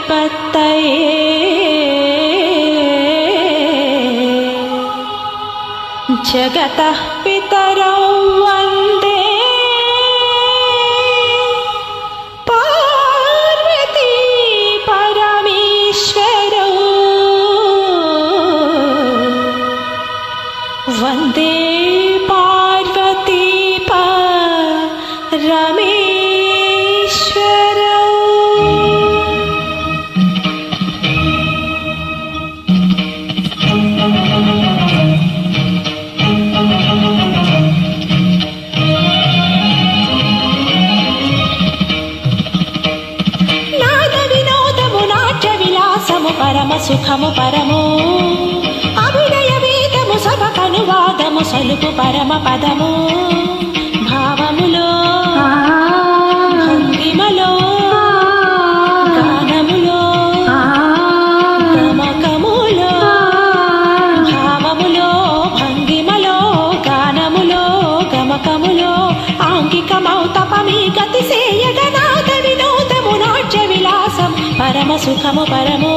ప్రపత్తయే జగతః పితరౌ వందే పార్వతీ పరమేశ్వరౌ వందే పార్వతీ పరమేశ్వరౌ. పరమ సుఖము పరము అభినయ వేదము సభకనువాదము సలుపు పరమ పదము భావములో భంగిమలో గానములో గమకములో భావములో భంగిమలో గానములో గమకములో ఆంగికమౌ తపమీ గతి సేయగనాద వినోదము నాట్య విలాసం పరమ సుఖము పరము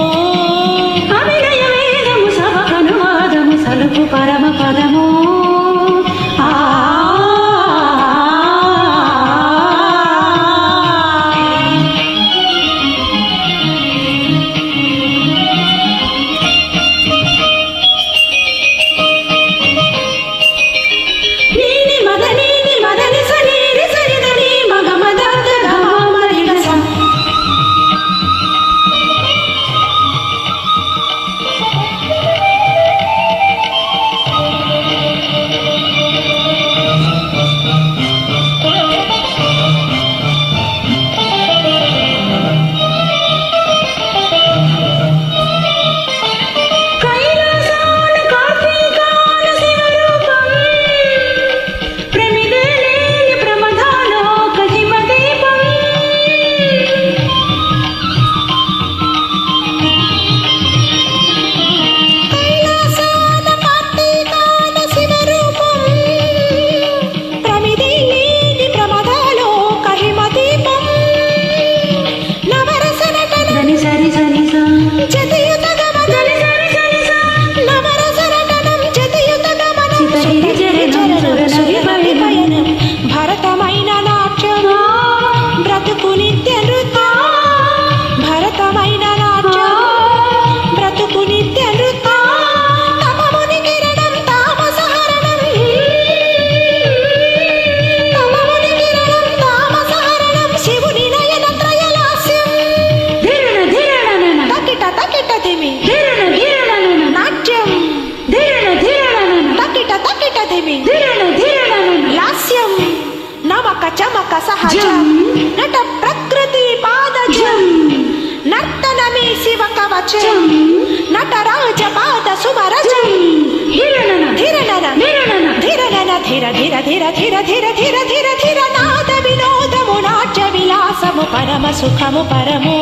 అవినయ వేదము సభకనువాదము సలుపు పరమ పదము. భరతమైన నాట్యం బ్రతుకు నిత్య నృత్యం భరతమైన నాట్యం బ్రతుకు నిత్య నృత్యం తమముని కిరణం తామసహరణం తమముని కిరణం తామసహరణం శివుని నయన త్రయలాస్యం ధిరణ ధిరణ తకిట తకిట ధిమి ధిరణ ధిరణ నాట్యం ధిరణ ధిరణ తకిట తకిట ధిమి ధిరణ ధిరణ లాస్యం నమక చమక సహజం నట ప్రకృతి పాదజం నర్తనమే శివ కవచం నటరాజ పాద సుమరజం హిరణన ధిరణన ధిరణన ధిరణన ధిర ధిర ధిర ధిర ధిర ధిర ధిర ధిర నాద వినోదము నాట్య విలాసము పరమ సుఖము పరము